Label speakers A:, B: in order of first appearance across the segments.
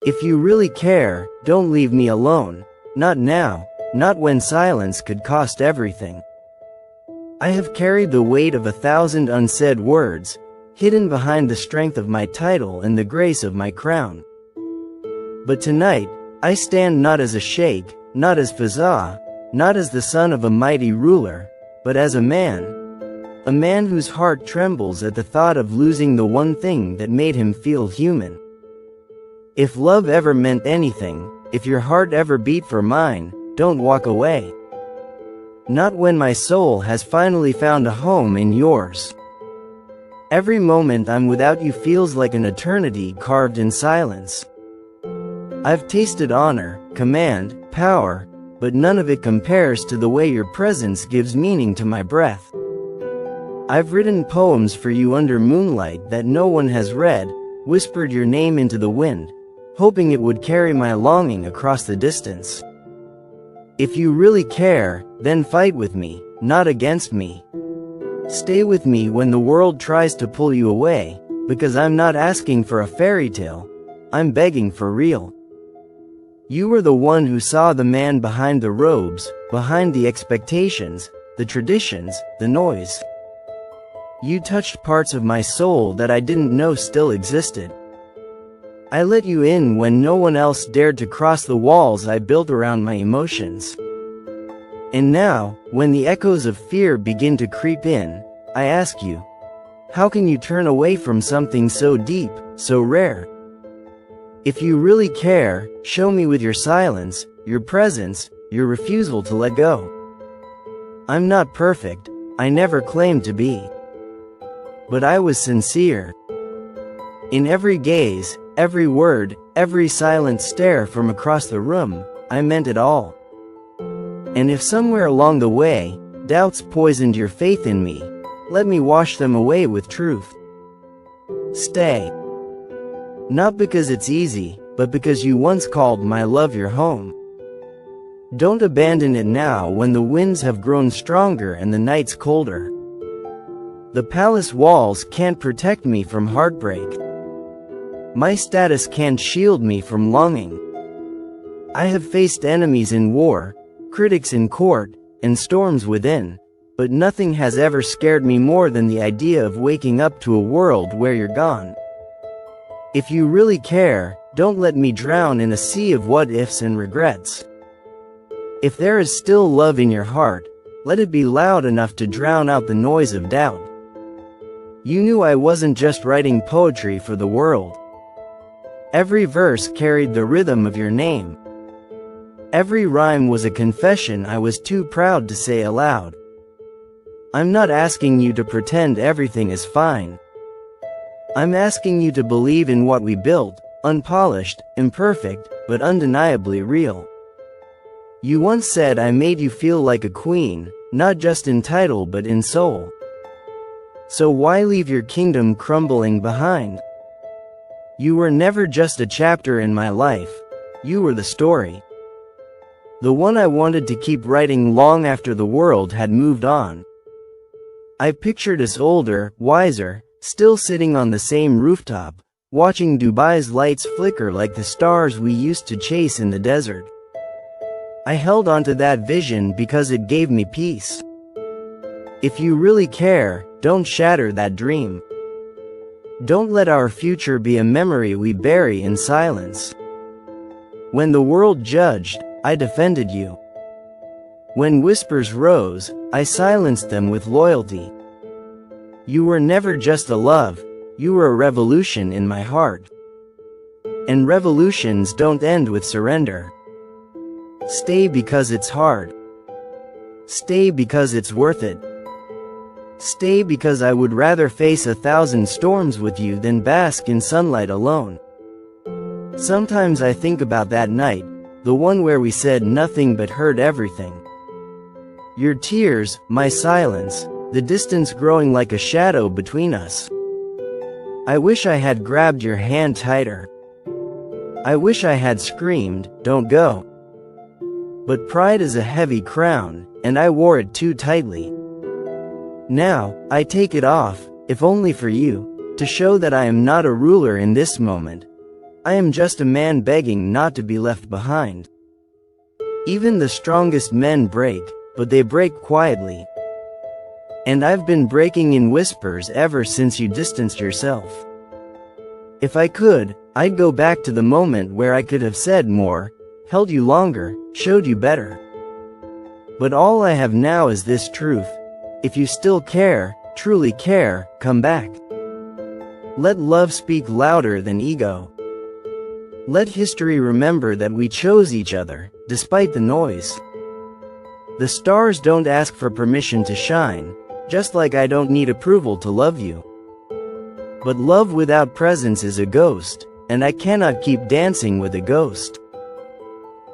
A: If you really care, don't leave me alone. Not now, not when silence could cost everything. I have carried the weight of 1,000 unsaid words, hidden behind the strength of my title and the grace of my crown. But tonight, I stand not as a sheikh, not as Fazza, not as the son of a mighty ruler, but as a man whose heart trembles at the thought of losing the one thing that made him feel human. If love ever meant anything, if your heart ever beat for mine, don't walk away. Not when my soul has finally found a home in yours. Every moment I'm without you feels like an eternity carved in silence. I've tasted honor, command, power, but none of it compares to the way your presence gives meaning to my breath. I've written poems for you under moonlight that no one has read, whispered your name into the wind, hoping it would carry my longing across the distance. If you really care, then fight with me, not against me. Stay with me when the world tries to pull you away, because I'm not asking for a fairy tale, I'm begging for real. You were the one who saw the man behind the robes, behind the expectations, the traditions, the noise. You touched parts of my soul that I didn't know still existed. I let you in when no one else dared to cross the walls I built around my emotions. And now, when the echoes of fear begin to creep in, I ask you, how can you turn away from something so deep, so rare? If you really care, show me with your silence, your presence, your refusal to let go. I'm not perfect, I never claimed to be. But I was sincere. In every gaze, every word, every silent stare from across the room, I meant it all. And if somewhere along the way, doubts poisoned your faith in me, let me wash them away with truth. Stay. Not because it's easy, but because you once called my love your home. Don't abandon it now when the winds have grown stronger and the nights colder. The palace walls can't protect me from heartbreak. My status can't shield me from longing. I have faced enemies in war, critics in court, and storms within, but nothing has ever scared me more than the idea of waking up to a world where you're gone. If you really care, don't let me drown in a sea of what-ifs and regrets. If there is still love in your heart, let it be loud enough to drown out the noise of doubt. You knew I wasn't just writing poetry for the world. Every verse carried the rhythm of your name. Every rhyme was a confession I was too proud to say aloud. I'm not asking you to pretend everything is fine. I'm asking you to believe in what we built, unpolished, imperfect, but undeniably real. You once said I made you feel like a queen, not just in title but in soul. So why leave your kingdom crumbling behind? You were never just a chapter in my life, you were the story. The one I wanted to keep writing long after the world had moved on. I pictured us older, wiser, still sitting on the same rooftop, watching Dubai's lights flicker like the stars we used to chase in the desert. I held onto that vision because it gave me peace. If you really care, don't shatter that dream. Don't let our future be a memory we bury in silence. When the world judged, I defended you. When whispers rose, I silenced them with loyalty. You were never just a love, you were a revolution in my heart. And revolutions don't end with surrender. Stay because it's hard. Stay because it's worth it. Stay because I would rather face 1,000 storms with you than bask in sunlight alone. Sometimes I think about that night, the one where we said nothing but heard everything. Your tears, my silence, the distance growing like a shadow between us. I wish I had grabbed your hand tighter. I wish I had screamed, "Don't go." But pride is a heavy crown, and I wore it too tightly. Now, I take it off, if only for you, to show that I am not a ruler in this moment, I am just a man begging not to be left behind. Even the strongest men break, but they break quietly. And I've been breaking in whispers ever since you distanced yourself. If I could, I'd go back to the moment where I could have said more, held you longer, showed you better. But all I have now is this truth. If you still care, truly care, come back. Let love speak louder than ego. Let history remember that we chose each other, despite the noise. The stars don't ask for permission to shine, just like I don't need approval to love you. But love without presence is a ghost, and I cannot keep dancing with a ghost.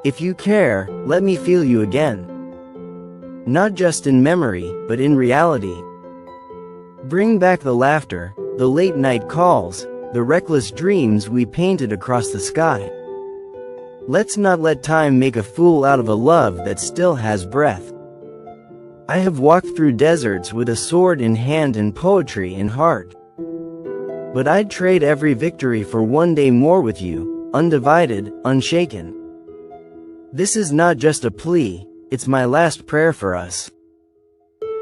A: If you care, let me feel you again. Not just in memory, but in reality. Bring back the laughter, the late night calls, the reckless dreams we painted across the sky. Let's not let time make a fool out of a love that still has breath. I have walked through deserts with a sword in hand and poetry in heart. But I'd trade every victory for one day more with you, undivided, unshaken. This is not just a plea, it's my last prayer for us.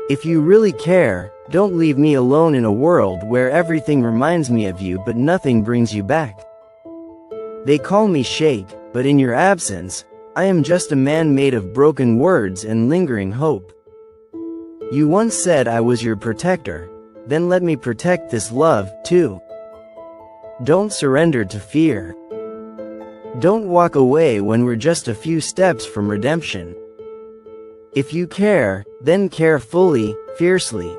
A: If you really care, don't leave me alone in a world where everything reminds me of you but nothing brings you back. They call me Sheikh, but in your absence, I am just a man made of broken words and lingering hope. You once said I was your protector, then let me protect this love, too. Don't surrender to fear. Don't walk away when we're just a few steps from redemption. If you care, then care fully, fiercely.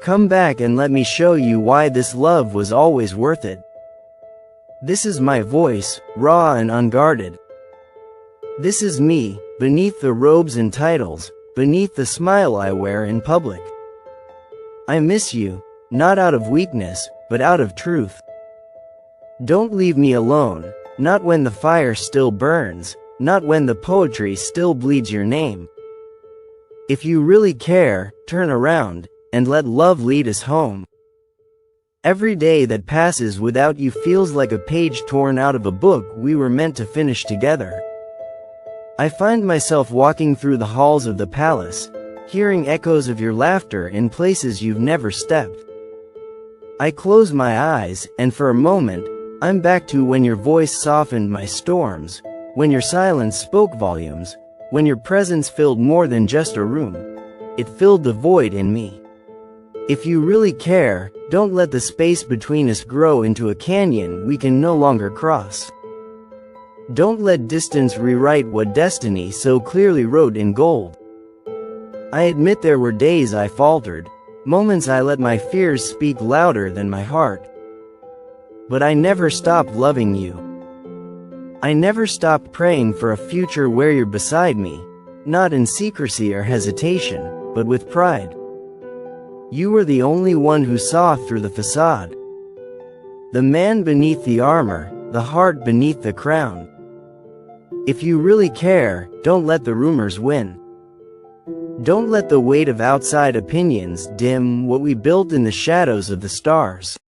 A: Come back and let me show you why this love was always worth it. This is my voice, raw and unguarded. This is me, beneath the robes and titles, beneath the smile I wear in public. I miss you, not out of weakness, but out of truth. Don't leave me alone, not when the fire still burns, not when the poetry still bleeds your name. If you really care, turn around, and let love lead us home. Every day that passes without you feels like a page torn out of a book we were meant to finish together. I find myself walking through the halls of the palace, hearing echoes of your laughter in places you've never stepped. I close my eyes, and for a moment, I'm back to when your voice softened my storms, when your silence spoke volumes, when your presence filled more than just a room. It filled the void in me. If you really care, don't let the space between us grow into a canyon we can no longer cross. Don't let distance rewrite what destiny so clearly wrote in gold. I admit there were days I faltered, moments I let my fears speak louder than my heart. But I never stopped loving you. I never stopped praying for a future where you're beside me, not in secrecy or hesitation, but with pride. You were the only one who saw through the facade. The man beneath the armor, the heart beneath the crown. If you really care, don't let the rumors win. Don't let the weight of outside opinions dim what we built in the shadows of the stars.